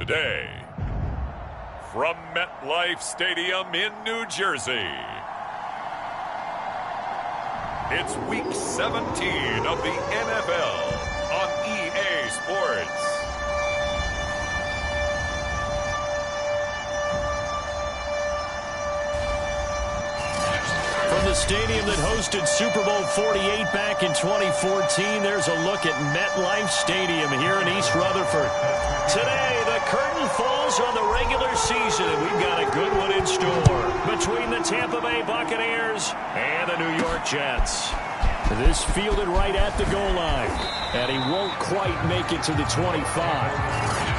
Today, from MetLife Stadium in New Jersey, it's Week 17 of the NFL on EA Sports. From the stadium that hosted Super Bowl 48 back in 2014, there's a look at MetLife Stadium here in East Rutherford. Today, the curtain falls on the regular season, and we've got a good one in store between the Tampa Bay Buccaneers and the New York Jets. This fielded right at the goal line, and he won't quite make it to the 25.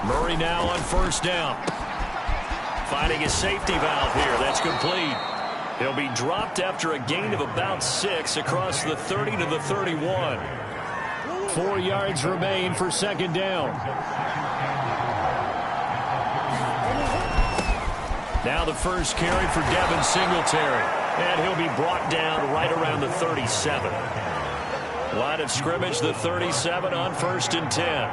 Murray now on first down. Finding a safety valve here. That's complete. He'll be dropped after a gain of about 6 across the 30 to the 31. 4 yards remain for second down. Now the first carry for Devin Singletary. And he'll be brought down right around the 37. Line of scrimmage, the 37 on 1st and 10.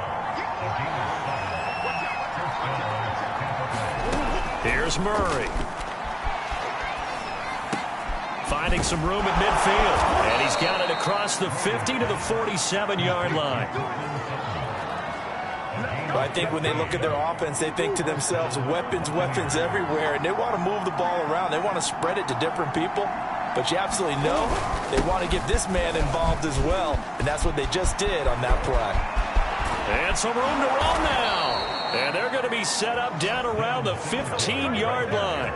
Here's Murray. Finding some room at midfield. And he's got it across the 50 to the 47-yard line. I think when they look at their offense, they think to themselves, weapons, weapons everywhere. And they want to move the ball around. They want to spread it to different people. But you absolutely know they want to get this man involved as well. And that's what they just did on that play. And some room to run now. And they're going to be set up down around the 15-yard line.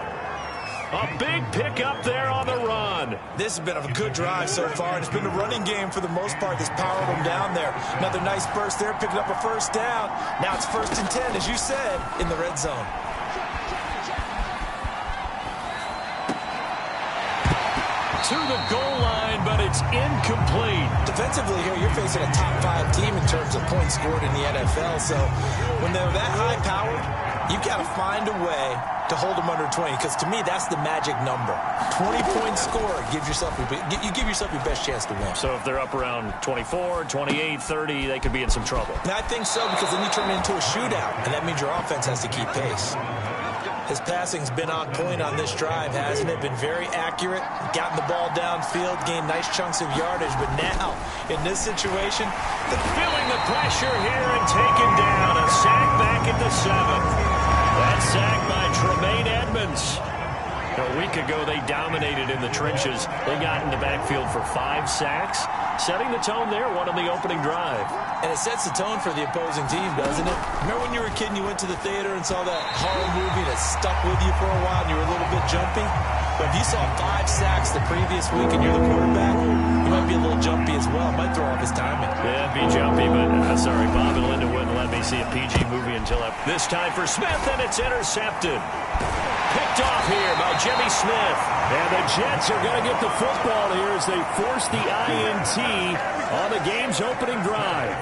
A big pickup there on the run. This has been a good drive so far. It's been the running game for the most part that's powered them down there. Another nice burst there, picking up a first down. Now it's 1st and 10, as you said, in the red zone. To the goal line, but it's incomplete. Defensively here, you're facing a top 5 team in terms of points scored in the NFL. So when they're that high-powered, You've got to find a way to hold them under 20, because to me, that's the magic number. 20-point score gives yourself you give yourself your best chance to win. So if they're up around 24, 28, 30, they could be in some trouble. I think so, because then you turn it into a shootout, and that means your offense has to keep pace. His passing's been on point on this drive, hasn't it? Been very accurate, gotten the ball downfield, gained nice chunks of yardage, but now, in this situation, feeling the pressure here and taken down. A sack back at the 7. That sack by Tremaine Edmonds. A week ago, they dominated in the trenches. They got in the backfield for 5 sacks, setting the tone there, one on the opening drive. And it sets the tone for the opposing team, doesn't it? Remember when you were a kid and you went to the theater and saw that horror movie that stuck with you for a while and you were a little bit jumpy? But if you saw 5 sacks the previous week and you're the quarterback, you might be a little jumpy as well. It might throw off his timing. Yeah, be jumpy, but sorry, Bob and Linda wouldn't let me see a PG movie until this time for Smith, and it's intercepted. Picked off here by Jimmy Smith. And the Jets are going to get the football here as they force the INT on the game's opening drive.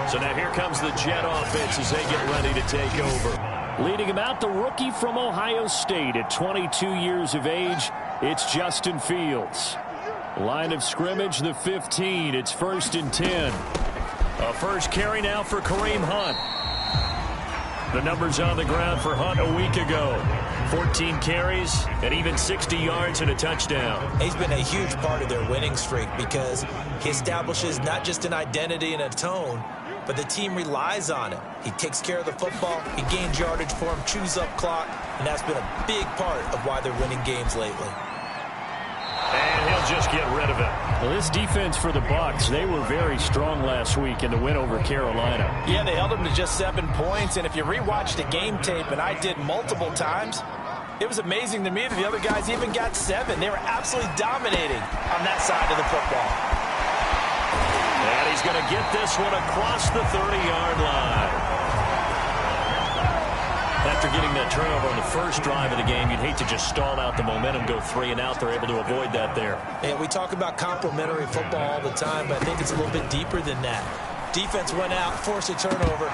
So now here comes the Jet offense as they get ready to take over. Leading him out, the rookie from Ohio State at 22 years of age, it's Justin Fields. Line of scrimmage, the 15. It's 1st and 10. A first carry now for Kareem Hunt. The numbers on the ground for Hunt a week ago. 14 carries and even 60 yards and a touchdown. He's been a huge part of their winning streak because he establishes not just an identity and a tone, but the team relies on it. He takes care of the football, he gains yardage for him, chews up clock, and that's been a big part of why they're winning games lately. And he'll just get rid of it. Well, this defense for the Bucs, they were very strong last week in the win over Carolina. Yeah, they held them to just 7 points, and if you rewatch the game tape, and I did multiple times, it was amazing to me that the other guys even got 7. They were absolutely dominating on that side of the football. And he's going to get this one across the 30-yard line. After getting that turnover on the first drive of the game, you'd hate to just stall out the momentum, go 3 and out. They're able to avoid that there. And we talk about complementary football all the time, but I think it's a little bit deeper than that. Defense went out, forced a turnover,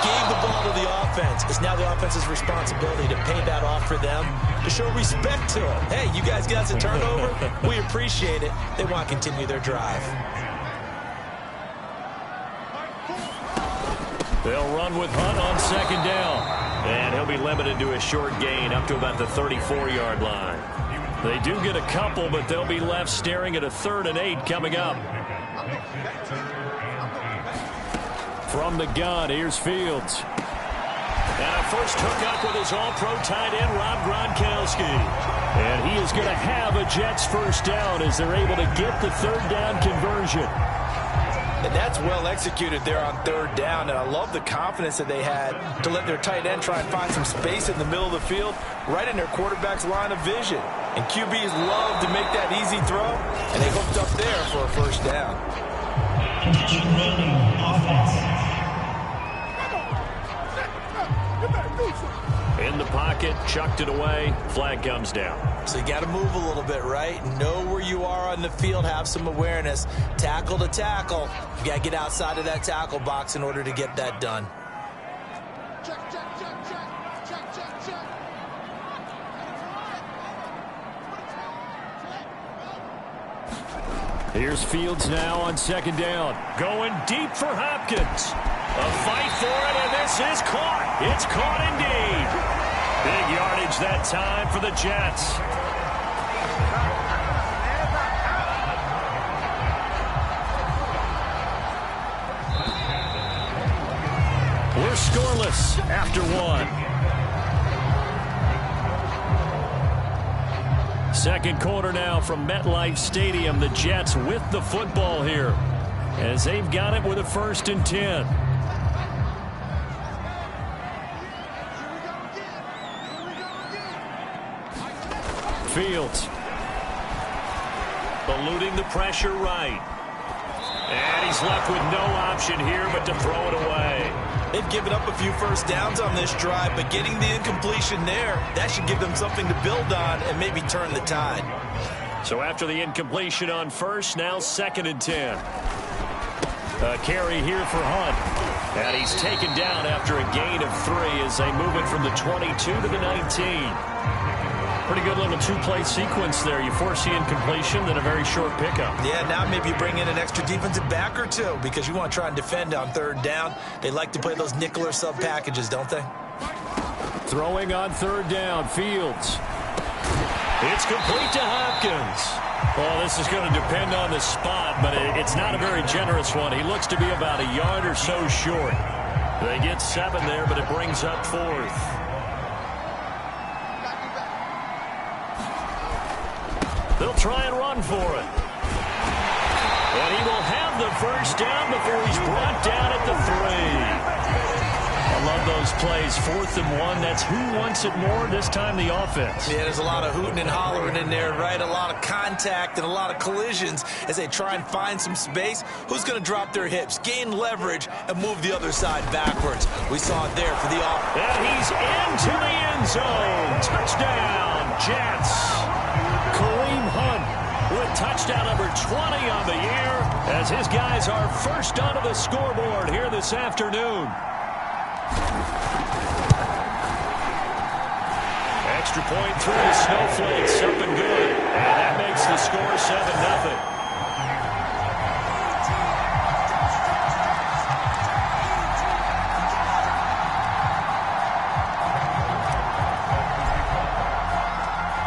gave the ball to the offense. It's now the offense's responsibility to pay that off for them, to show respect to them. Hey, you guys got us a turnover? We appreciate it. They want to continue their drive. They'll run with Hunt on 2nd down. And he'll be limited to a short gain up to about the 34-yard line. They do get a couple, but they'll be left staring at a 3rd and 8 coming up. From the gun, here's Fields. And a first hookup with his all-pro tight end, Rob Gronkowski. And he is going to have a Jets first down as they're able to get the 3rd down conversion. And that's well executed there on 3rd down, and I love the confidence that they had to let their tight end try and find some space in the middle of the field, right in their quarterback's line of vision. And QBs love to make that easy throw, and they hooked up there for a first down. In the pocket, chucked it away, flag comes down. So you got to move a little bit, right? Know where you are on the field, have some awareness. Tackle to tackle. You got to get outside of that tackle box in order to get that done. Here's Fields now on 2nd down. Going deep for Hopkins. A fight for it, and this is caught. It's caught indeed. Big yardage that time for the Jets. We're scoreless after 1. Second quarter now from MetLife Stadium. The Jets with the football here as they've got it with a 1st and 10. Fields eluding the pressure right. And he's left with no option here but to throw it away. They've given up a few first downs on this drive, but getting the incompletion there, that should give them something to build on and maybe turn the tide. So after the incompletion on 1st, now 2nd and 10. A carry here for Hunt. And he's taken down after a gain of 3 as they move it from the 22 to the 19. Pretty good little two-play sequence there. You force the incompletion, then a very short pickup. Yeah, now maybe you bring in an extra defensive back or two because you want to try and defend on 3rd down. They like to play those nickel or sub packages, don't they? Throwing on 3rd down, Fields. It's complete to Hopkins. Well, this is going to depend on the spot, but it's not a very generous one. He looks to be about a yard or so short. They get 7 there, but it brings up 4th. They'll try and run for it. And he will have the first down before he's brought down at the 3. I love those plays. 4th and 1. That's who wants it more, this time the offense. Yeah, there's a lot of hooting and hollering in there, right? A lot of contact and a lot of collisions as they try and find some space. Who's going to drop their hips, gain leverage, and move the other side backwards? We saw it there for the offense. And he's into the end zone. Touchdown, Jets. Kareem Hunt with touchdown number 20 on the year as his guys are first onto the scoreboard here this afternoon. Extra point through the Snowflakes, up and good. And that makes the score 7-0.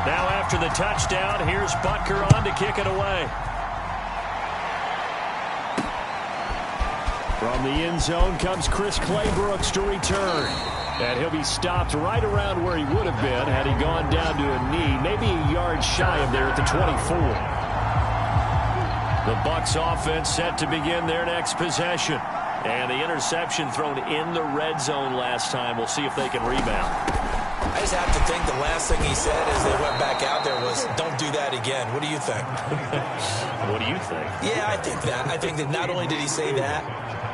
Now after the touchdown, here's Butker on to kick it away. From the end zone comes Chris Claybrooks to return. And he'll be stopped right around where he would have been had he gone down to a knee, maybe a yard shy of there at the 24. The Bucs offense set to begin their next possession. And the interception thrown in the red zone last time. We'll see if they can rebound. I just have to think the last thing he said as they went back out there was, don't do that again. What do you think? What do you think? Yeah, I think that. I think that not only did he say that,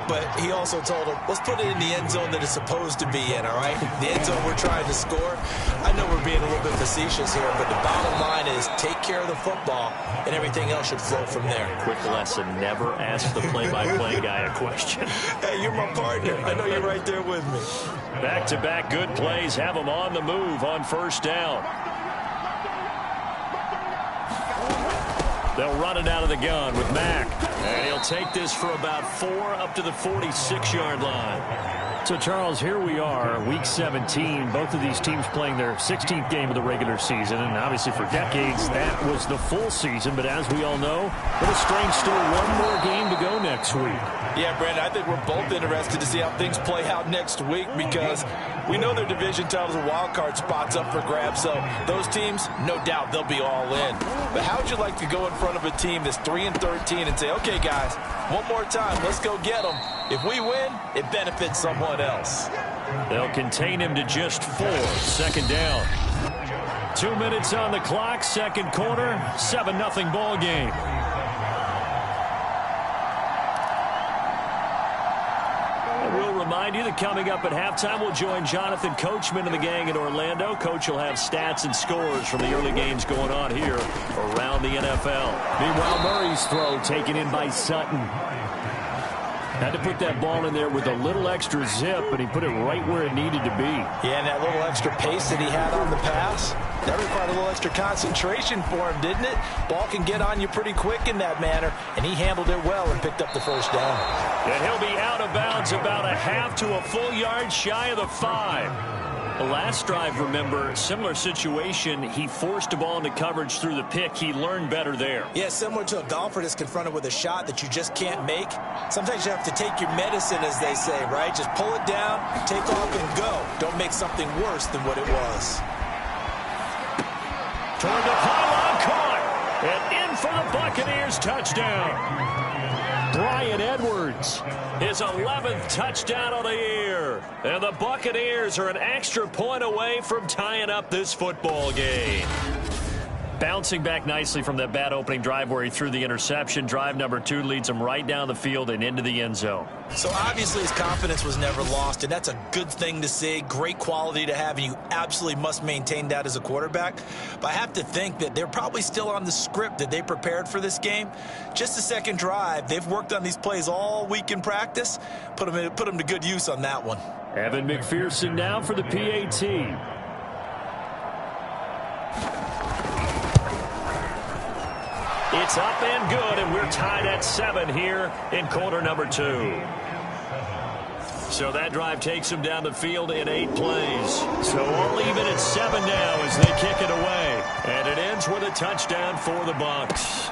but he also told him, let's put it in the end zone that it's supposed to be in, all right? The end zone we're trying to score. I know we're being a little bit facetious here, but the bottom line is take care of the football, and everything else should flow from there. Quick lesson, never ask the play-by-play guy a question. Hey, you're my partner. I know you're right there with me. Back-to-back good plays have them on the move on 1st down. They'll run it out of the gun with Mack. And he'll take this for about 4 up to the 46-yard line. So, Charles, here we are, Week 17. Both of these teams playing their 16th game of the regular season. And obviously for decades, that was the full season. But as we all know, what a strange still one more game to go next week. Yeah, Brandon, I think we're both interested to see how things play out next week because we know their division titles and wild card spots up for grabs. So those teams, no doubt, they'll be all in. But how would you like to go in front of a team that's 3-13 and say, okay, guys, one more time, let's go get them. If we win, it benefits someone else. They'll contain him to just 4. 2nd down. 2 minutes on the clock, 2nd quarter, 7-0 ball game. We'll remind you that coming up at halftime, we'll join Jonathan Coachman and the gang in Orlando. Coach will have stats and scores from the early games going on here around the NFL. Meanwhile, Murray's throw taken in by Sutton. Had to put that ball in there with a little extra zip, and he put it right where it needed to be. Yeah, and that little extra pace that he had on the pass, that required a little extra concentration for him, didn't it? Ball can get on you pretty quick in that manner, and he handled it well and picked up the 1st down. And he'll be out of bounds about a half to a full yard shy of the 5. The last drive, remember, similar situation. He forced a ball into coverage through the pick. He learned better there. Yeah, similar to a golfer that's confronted with a shot that you just can't make. Sometimes you have to take your medicine, as they say, right? Just pull it down, take off, and go. Don't make something worse than what it was. Toward the pylon, caught, and in for the Buccaneers touchdown. Bryan Edwards, his 11th touchdown of the year. And the Buccaneers are an extra point away from tying up this football game. Bouncing back nicely from that bad opening drive where he threw the interception. Drive number 2 leads him right down the field and into the end zone. So obviously his confidence was never lost, and that's a good thing to see. Great quality to have, and you absolutely must maintain that as a quarterback. But I have to think that they're probably still on the script that they prepared for this game. Just the second drive, they've worked on these plays all week in practice. Put them to good use on that one. Evan McPherson now for the PAT. It's up and good, and we're tied at 7 here in quarter number 2. So that drive takes them down the field in 8 plays. So all even at 7 now as they kick it away. And it ends with a touchdown for the Bucs.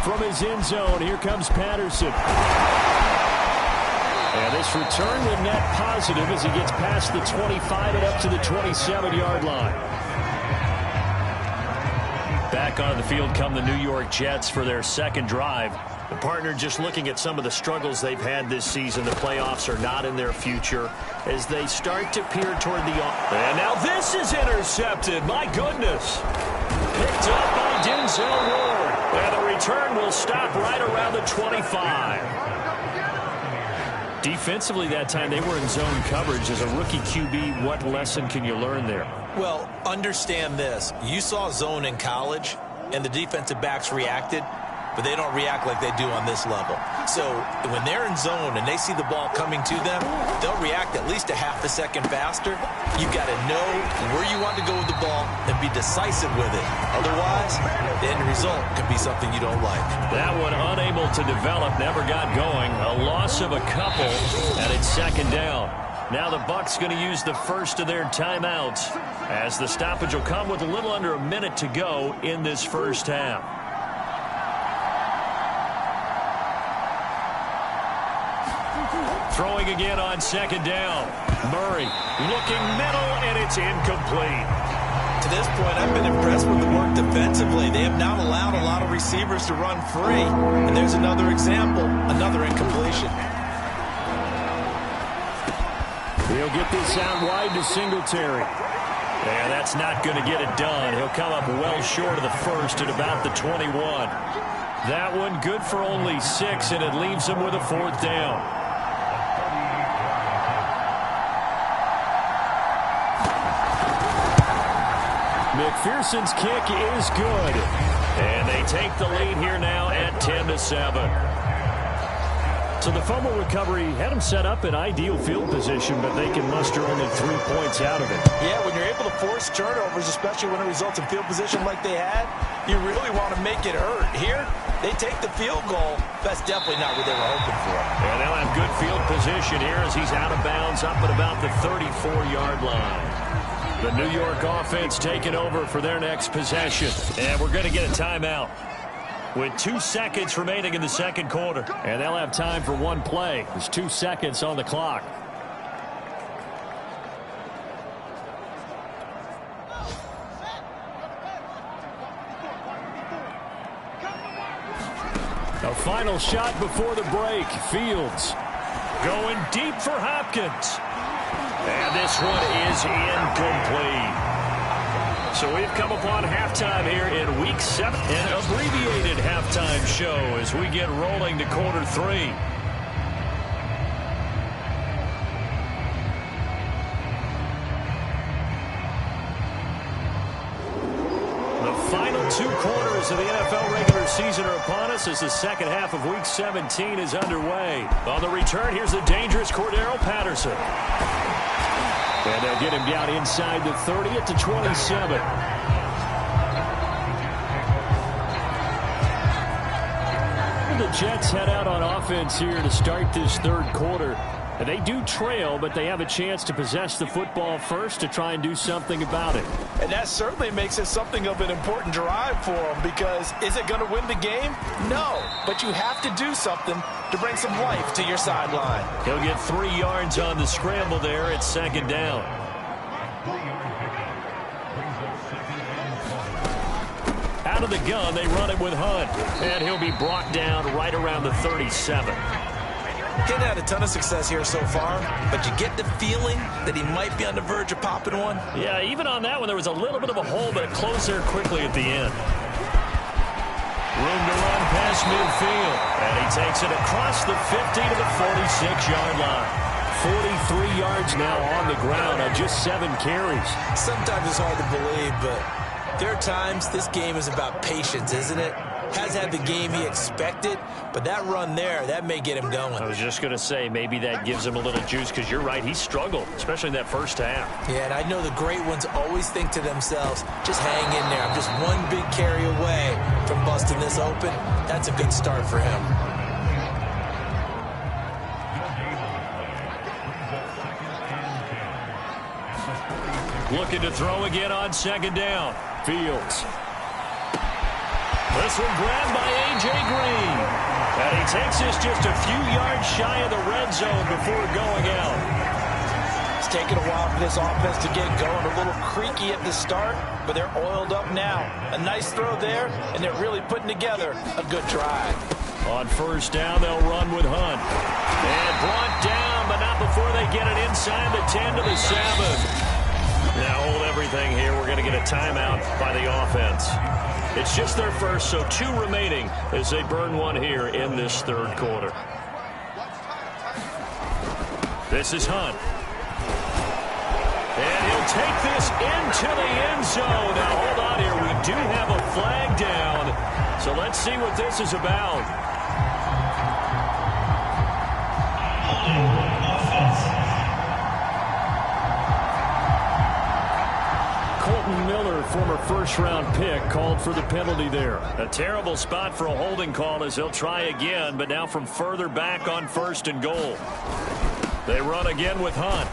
From his end zone, here comes Patterson. And this return with net positive as he gets past the 25 and up to the 27-yard line. Back on the field come the New York Jets for their second drive. The partner just looking at some of the struggles they've had this season. The playoffs are not in their future as they start to peer toward the... And now this is intercepted. My goodness. Picked up by Denzel Ward. And the return will stop right around the 25. Defensively that time, they were in zone coverage. As a rookie QB, what lesson can you learn there? Well, understand this. You saw zone in college, and the defensive backs reacted, but they don't react like they do on this level. So when they're in zone and they see the ball coming to them, they'll react at least a half a second faster. You've got to know where you want to go with the ball and be decisive with it. Otherwise, the end result could be something you don't like. That one unable to develop, never got going. A loss of a couple, and it's second down. Now the Bucs going to use the first of their timeouts as the stoppage will come with a little under a minute to go in this first half. Throwing again on second down. Murray looking middle, and it's incomplete. To this point, I've been impressed with the work defensively. They have not allowed a lot of receivers to run free. And there's another example, another incompletion. He'll get this out wide to Singletary. Yeah, that's not going to get it done. He'll come up well short of the first at about the 21. That one good for only 6, and it leaves him with a 4th down. McPherson's kick is good. And they take the lead here now at 10-7. So the fumble recovery had them set up in ideal field position, but they can muster only 3 points out of it. Yeah, when you're able to force turnovers, especially when it results in field position like they had, you really want to make it hurt. Here, they take the field goal. That's definitely not what they were hoping for. And they'll have good field position here as he's out of bounds up at about the 34-yard line. The New York offense taking over for their next possession. And we're going to get a timeout with 2 seconds remaining in the second quarter. And they'll have time for one play. There's 2 seconds on the clock. A final shot before the break. Fields going deep for Hopkins. And this one is incomplete. So we've come upon halftime here in Week 7. An abbreviated halftime show as we get rolling to quarter 3. The final 2 quarters of the NFL regular season are upon us as the second half of Week 17 is underway. On the return, here's the dangerous Cordero Patterson. And they'll get him down inside the 30 at the 27. And the Jets head out on offense here to start this third quarter. And they do trail, but they have a chance to possess the football first to try and do something about it. And that certainly makes it something of an important drive for them, because is it going to win the game? No, but you have to do something to bring some life to your sideline. He'll get 3 yards on the scramble there at second down. Out of the gun, they run it with Hunt. And he'll be brought down right around the 37. He hasn't had a ton of success here so far, but you get the feeling that he might be on the verge of popping one. Yeah, even on that one, there was a little bit of a hole, but it closed there quickly at the end. Room to run past midfield. And he takes it across the 50 to the 46-yard line. 43 yards now on the ground on just 7 carries. Sometimes it's hard to believe, but there are times this game is about patience, isn't it? Has had the game he expected, but that run there, that may get him going. I was just going to say, maybe that gives him a little juice, because you're right, he struggled, especially in that first half. Yeah, and I know the great ones always think to themselves, just hang in there. I'm just one big carry away from busting this open. That's a good start for him. Looking to throw again on second down. Fields. This one grabbed by A.J. Green. And he takes this just a few yards shy of the red zone before going out. It's taken a while for this offense to get going. A little creaky at the start, but they're oiled up now. A nice throw there, and they're really putting together a good drive. On first down, they'll run with Hunt. And brought down, but not before they get it inside the 10 to the 7. Now hold everything here. We're going to get a timeout by the offense. It's just their first, so 2 remaining as they burn one here in this third quarter. This is Hunt. And he'll take this into the end zone. Now hold on here. We do have a flag down. So let's see what this is about. Miller, former first-round pick, called for the penalty there. A terrible spot for a holding call as they'll try again, but now from further back on first and goal. They run again with Hunt.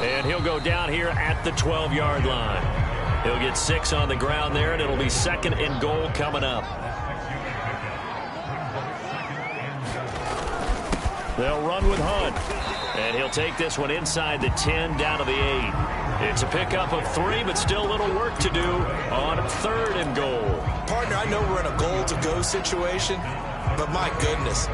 And he'll go down here at the 12-yard line. He'll get 6 on the ground there, and it'll be second and goal coming up. They'll run with Hunt. And he'll take this one inside the 10 down to the 8. It's a pickup of 3, but still a little work to do on third and goal. Partner, I know we're in a goal-to-go situation, but my goodness,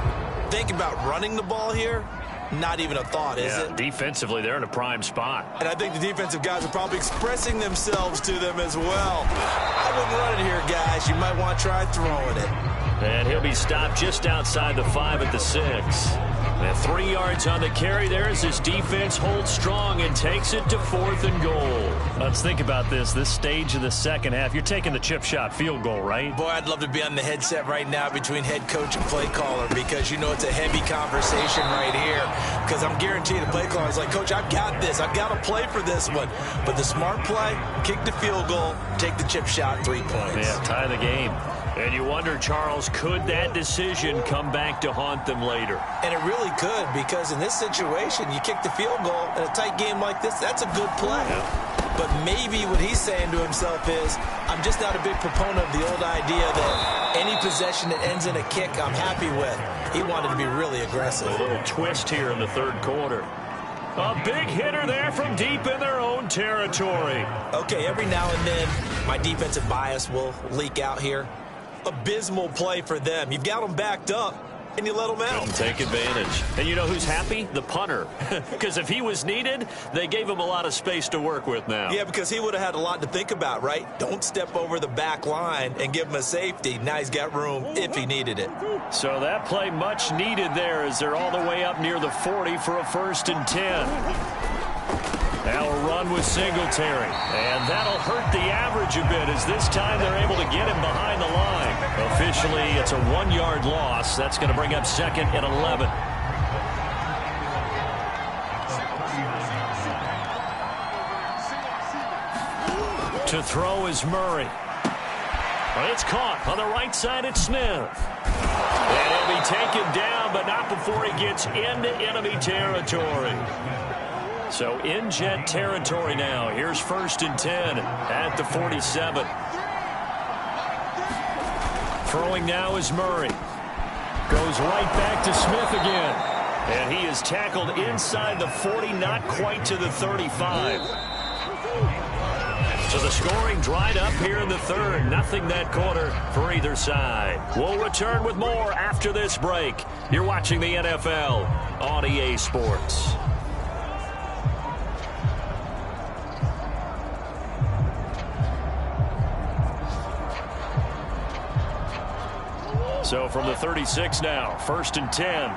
think about running the ball here. Not even a thought, is it? Defensively, they're in a prime spot. And I think the defensive guys are probably expressing themselves to them as well. I wouldn't run it here, guys. You might want to try throwing it. And he'll be stopped just outside the 5 at the 6. And 3 yards on the carry there as his defense holds strong and takes it to 4th and goal. Let's think about this stage of the second half. You're taking the chip shot field goal, right? Boy, I'd love to be on the headset right now between head coach and play caller, because you know it's a heavy conversation right here. Because I'm guaranteed the play caller is like, Coach, I've got this. I've got to play for this one. But the smart play, kick the field goal, take the chip shot, 3 points. Yeah, tie the game. And you wonder, Charles, could that decision come back to haunt them later? And it really could, because in this situation, you kick the field goal in a tight game like this, that's a good play. Yeah. But maybe what he's saying to himself is, I'm just not a big proponent of the old idea that any possession that ends in a kick I'm happy with. He wanted to be really aggressive. A little twist here in the third quarter. A big hitter there from deep in their own territory. Okay, every now and then, my defensive bias will leak out here. Abysmal play for them. You've got them backed up, and you let them out. Don't take advantage. And you know who's happy? The punter. Because if he was needed, they gave him a lot of space to work with now. Yeah, because he would have had a lot to think about, right? Don't step over the back line and give him a safety. Now he's got room if he needed it. So that play much needed there as they're all the way up near the 40 for a 1st and 10. Now a run with Singletary. And that'll hurt the average a bit as this time they're able to get him behind the line. Officially, it's a 1-yard loss. That's going to bring up 2nd and 11. To throw is Murray. Well, it's caught. On the right side, it's Smith. And he'll be taken down, but not before he gets into enemy territory. So in Jet territory now. Here's 1st and 10 at the 47. Throwing now is Murray. Goes right back to Smith again. And he is tackled inside the 40, not quite to the 35. So the scoring dried up here in the third. Nothing that quarter for either side. We'll return with more after this break. You're watching the NFL on EA Sports. So from the 36 now, 1st and 10.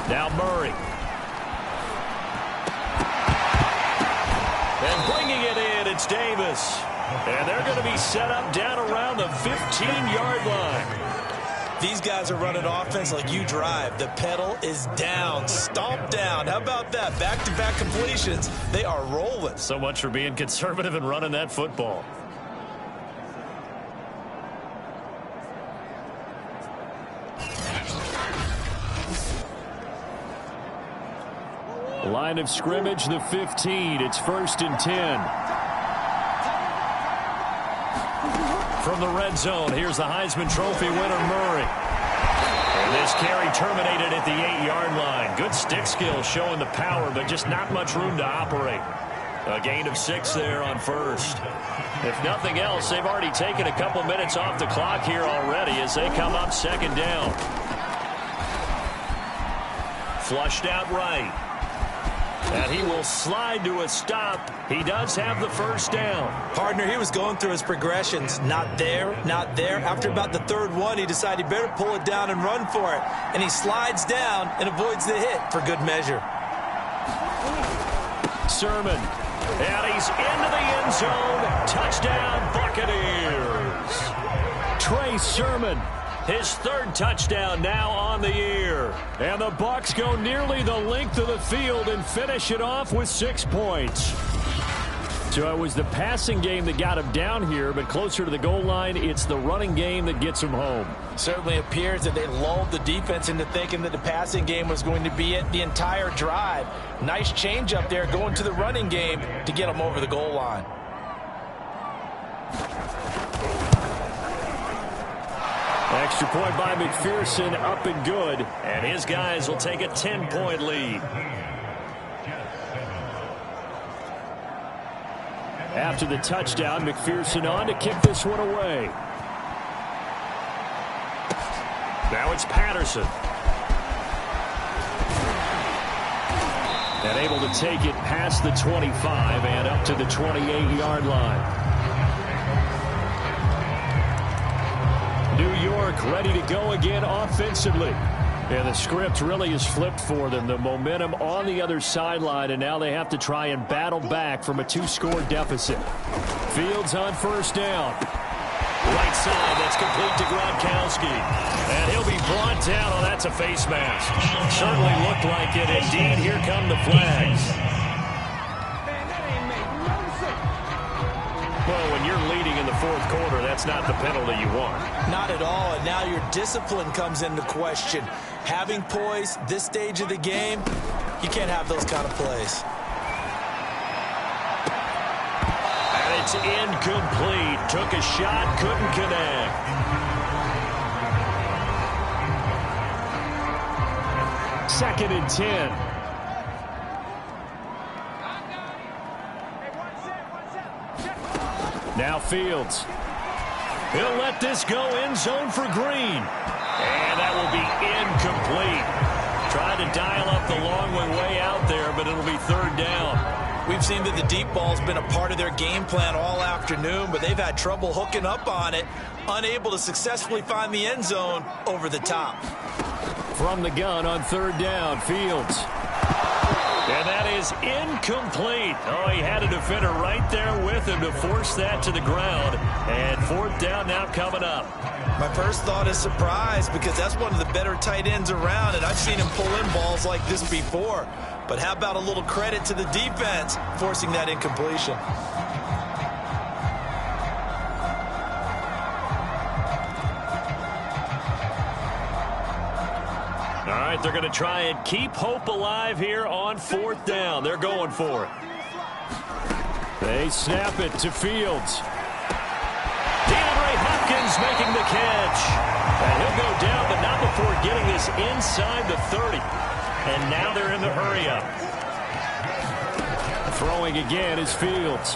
Now Murray. And bringing it in, it's Davis. And they're going to be set up down around the 15-yard line. These guys are running offense like you drive. The pedal is down, stomp down. How about that? Back-to-back completions. They are rolling. So much for being conservative and running that football. Line of scrimmage, the 15. It's 1st and 10. From the red zone, here's the Heisman Trophy winner, Murray. And this carry terminated at the 8-yard line. Good stick skill showing the power, but just not much room to operate. A gain of 6 there on 1st. If nothing else, they've already taken a couple minutes off the clock here already as they come up 2nd down. Flushed out right. And he will slide to a stop. He does have the 1st down. Partner, he was going through his progressions. Not there, not there. After about the 3rd one, he decided he better pull it down and run for it. And he slides down and avoids the hit for good measure. Sermon. And he's into the end zone. Touchdown, Buccaneers. Trey Sermon. His 3rd touchdown now on the year. And the Bucs go nearly the length of the field and finish it off with 6 points. So it was the passing game that got him down here, but closer to the goal line, it's the running game that gets him home. Certainly appears that they lulled the defense into thinking that the passing game was going to be it the entire drive. Nice change up there going to the running game to get him over the goal line. Extra point by McPherson, up and good. And his guys will take a 10-point lead. After the touchdown, McPherson on to kick this one away. Now it's Patterson. And able to take it past the 25 and up to the 28-yard line. New York ready to go again offensively. And the script really is flipped for them. The momentum on the other sideline, and now they have to try and battle back from a 2-score deficit. Fields on 1st down. Right side, that's complete to Gronkowski. And he'll be brought down. Oh, that's a face mask. Certainly looked like it. Indeed, here come the flags. Well, when you're leading in the 4th quarter, that's not the penalty you want. Not at all, and now your discipline comes into question. Having poise this stage of the game, you can't have those kind of plays. And it's incomplete. Took a shot, couldn't connect. Second and 10. Now Fields. He'll let this go end zone for Green. And that will be incomplete. Tried to dial up the long way out there, but it'll be 3rd down. We've seen that the deep ball's been a part of their game plan all afternoon, but they've had trouble hooking up on it, unable to successfully find the end zone over the top. From the gun on 3rd down, Fields. And that is incomplete. Oh, he had a defender right there with him to force that to the ground. And 4th down now coming up. My first thought is surprise because that's one of the better tight ends around, and I've seen him pull in balls like this before. But how about a little credit to the defense forcing that incompletion? All right, they're going to try and keep hope alive here on 4th down. They're going for it. They snap it to Fields. DeAndre Hopkins making the catch. And he'll go down, but not before getting this inside the 30. And now they're in the hurry-up. Throwing again is Fields.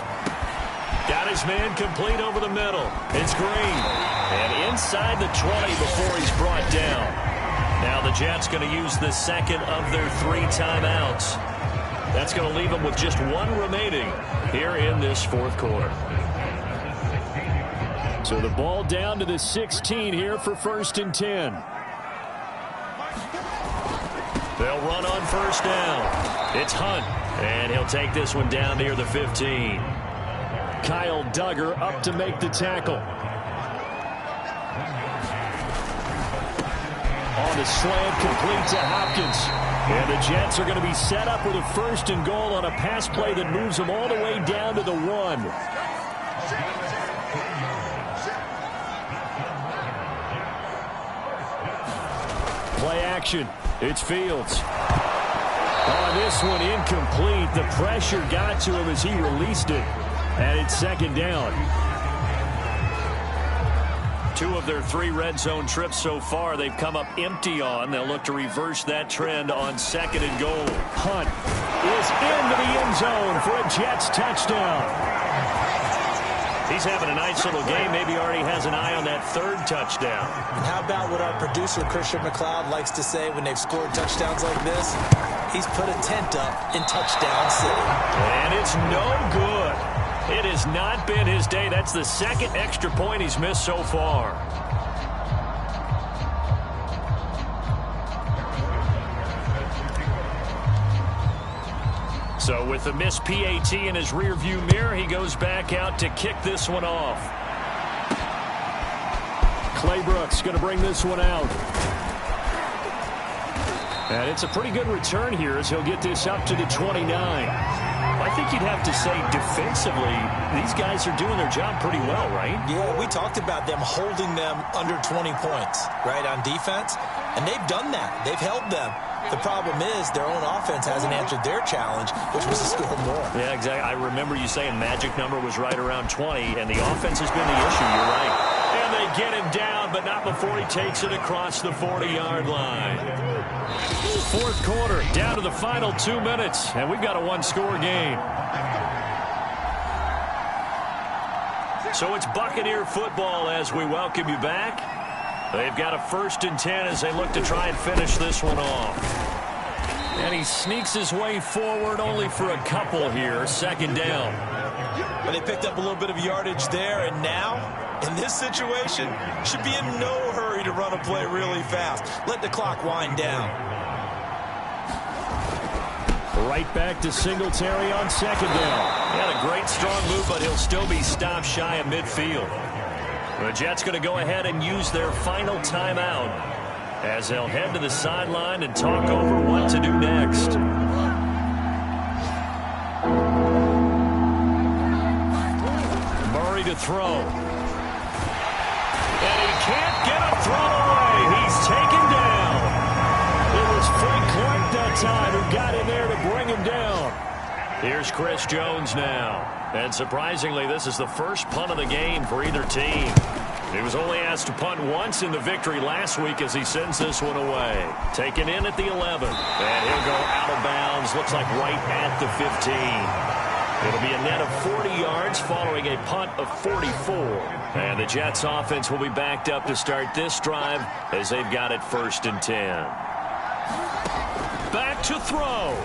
Got his man complete over the middle. It's Green. And inside the 20 before he's brought down. Now the Jets going to use the second of their 3 timeouts. That's going to leave them with just 1 remaining here in this fourth quarter. So the ball down to the 16 here for 1st and 10. They'll run on first down. It's Hunt, and he'll take this one down near the 15. Kyle Duggar up to make the tackle. On the slant, complete to Hopkins. And the Jets are going to be set up with a 1st and goal on a pass play that moves them all the way down to the 1. Play action. It's Fields. On this one, incomplete. The pressure got to him as he released it. And it's 2nd down. 2 of their 3 red zone trips so far they've come up empty on. They'll look to reverse that trend on 2nd and goal. Hunt is into the end zone for a Jets touchdown. He's having a nice little game. Maybe already has an eye on that 3rd touchdown. And how about what our producer, Christian McLeod, likes to say when they've scored touchdowns like this? He's put a tent up in Touchdown City. And it's no good. It has not been his day. That's the 2nd extra point he's missed so far. So with the missed PAT in his rearview mirror, he goes back out to kick this one off. Claybrooks going to bring this one out. And it's a pretty good return here as he'll get this up to the 29. I think you'd have to say defensively, these guys are doing their job pretty well, right? Yeah, we talked about them holding them under 20 points, right, on defense. And they've done that. They've held them. The problem is their own offense hasn't answered their challenge, which was to score more. Yeah, exactly. I remember you saying magic number was right around 20, and the offense has been the issue. You're right. And they get him down, but not before he takes it across the 40-yard line. Fourth quarter, down to the final 2 minutes, and we've got a 1-score game. So it's Buccaneer football as we welcome you back. They've got a 1st and 10 as they look to try and finish this one off. And he sneaks his way forward only for a couple here. 2nd down. But they picked up a little bit of yardage there, and now, in this situation, should be in no hurry to run a play really fast. Let the clock wind down. Right back to Singletary on 2nd down. He had a great strong move, but he'll still be stopped shy of midfield. The Jets going to go ahead and use their final timeout as they'll head to the sideline and talk over what to do next. Murray to throw. And he can't get a throw away. He's taken down. It was Frank Clark that time who got in there to bring him down. Here's Chris Jones now. And surprisingly, this is the first punt of the game for either team. He was only asked to punt once in the victory last week as he sends this one away. Taken in at the 11. And he'll go out of bounds. Looks like right at the 15. It'll be a net of 40 yards following a punt of 44. And the Jets offense will be backed up to start this drive as they've got it 1st and 10. Back to throw.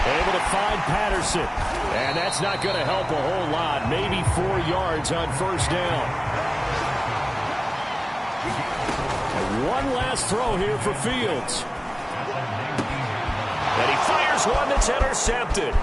Able to find Patterson. And that's not going to help a whole lot. Maybe 4 yards on 1st down. And one last throw here for Fields. And he fires one that's intercepted.